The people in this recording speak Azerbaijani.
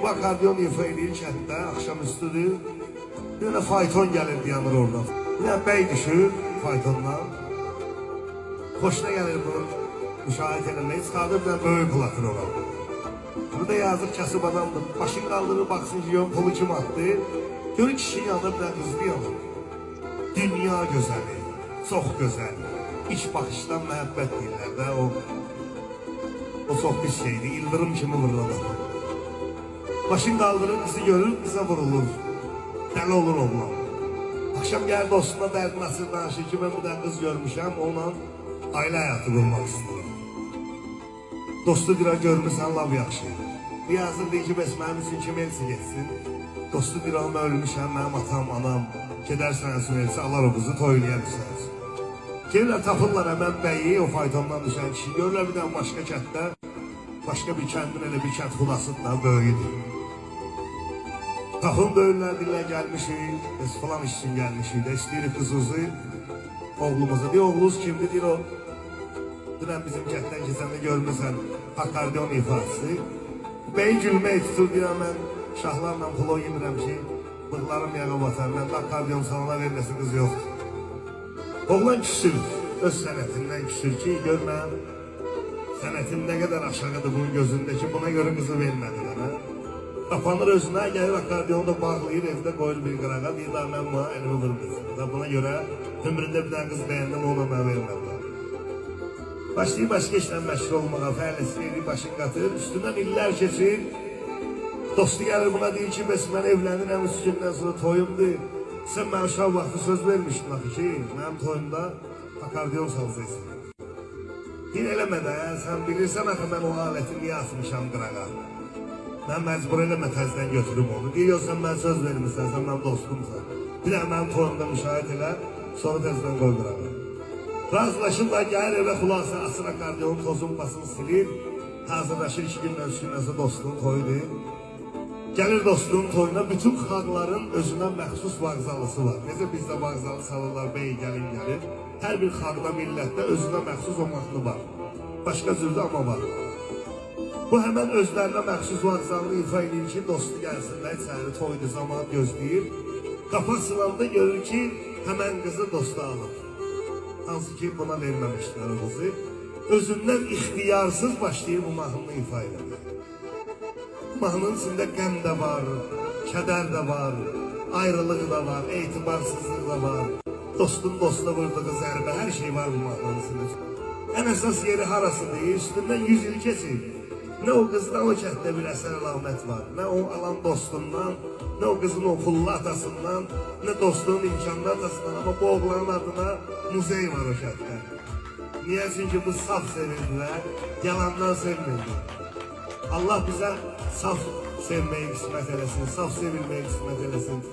bu akordeon ifa edir kənddə, axşamüstüdür. Bir dənə fayton gəlir dayanır oradan. Bir dənə bəy düşür faytondan. Xoşuna gəlir bunu müşahidə eləməyi, çıxardır bir dənə böyük platır olar. Burada yazıq kasıb adamdır. Başını kaldırır, baksın ki, pulu kim attı. Görür kişi yanır, bir dənə qızlı yanır. Dünya gözəli, çox gözəl. İç baxışdan məhəbbət deyirlər də o. O çox bir şeydir, ildırım kimi vurur adam. Başını kaldırır, kızı görür, kıza vurulur. Dəli olur oğlan. Akşam gəlir dostuna dərdin asır danışır ki, mən bir dənə qız görmüşəm, onunla ailə həyatı qurmaq istəyirəm. Dostu deyir, görmürsən, lav yaxşı. Bir yazır deyir ki, bəs mənim üçün kim elsi geçsin. Dostu deyir, mən ölmüşəm, mənim atam, anam. Gedərsən üçün elsi, alar o qızı toylayarsan. Gelirlər, tapırlar həmən bəyi, o faytondan düşən kişi. Görürlər bir dənə başqa kənddə, başqa bir kəndin elə bir kənd xulasıdır da, böyüdür. Tapın böyürlər, deyirlər, gəlmişik, biz falan iş üçün gəlmişik də, istəyirik qızımızı, oğlumuzu. Deyir, oğlunuz kimdir, deyir o. Dünən bizim kənddən keçəndə görmürsən, akordeon ifası. Bəyi gülmək tutur, deyir, mən şahlarla pulu yemirəm ki, bığlarım yağa batar, mən də akordeon salona veriləsi qız yoxdur. Oğlan küsür, öz sənətindən küsür ki, görməm, sənətin nə qədər aşağıdır bunun gözündəki, buna görə qızı vermədilər, hə? Kapanır özünə, gəlir akordeonu da bağlayır, evdə qoyur bir qırağa, deyir, mən buna əlimi vurmuşum. Buna görə ömründə bir dənə qız bəyəndim, ona mən vermədilər. Başlayır başqa işlə məşğul olmağa, fəaliyyəti başını qatır, üstündən illər keçir. Dostu gəlir buna deyir ki, bəs mən evlənirəm, 3 gündən sonra toyumdur. Sən mən uşaq vaxtı söz vermişdin axı ki, mənim toyumda akordeon salacaqsın. Deyir, eləmə də, sən bilirsən axı mən o aləti niyə atmışam qırağa. Mən məcbur eləmə təzdən götürüm onu. Deyir, yox, sən mən söz vermişsən, sən mənim dostumsan. Bir də mənim toyumda müşahid elə, sonra təzdən qoy qırağa. Razılaşırlar, gəlir evə xulası, asır akordeonun tozun basını silir. Hazırlaşır 2 gündən 3 gündən sonra dostunun toyudur. Gəlir dostunun toyuna, bütün xalqların özünə məxsus vağzalısı var. Necə bizdə vağzalı salırlar, bəy gəlin gəlir. Hər bir xalqda, millətdə özünə məxsus o mahnı var. Başqa cürdü amma var. Bu həmən özlərinə məxsus vağzalını ifa edir ki, dostu gəlsinlər, içəri toydu, zamanı gözləyir. Qapı açılanda görür ki, həmən qızı dostu alır. Hansı ki, buna verməmişlər o qızı. Özündən ixtiyarsız başlayır bu mahnını ifa edir. Mahnının içində qəm də var, kədər də var, ayrılığı da var, etibarsızlığı da var. Dostun dostuna vurduğu zərbə, hər şey var bu mahnının içində. Ən əsas yeri harasıdır, üstündən 100 il keçir. Nə o qızdan o kənddə bir əsər əlamət var, nə o alan dostundan, nə o qızın o pullu atasından, nə dostunun imkanlı atasından, amma bu oğlanın adına muzey var o kənddə. Niyə? Çünki bu saf sevirdilər, yalandan sevmirdi. Allah bizə saf sevməyi qismət eləsin, saf sevilməyi qismət eləsin.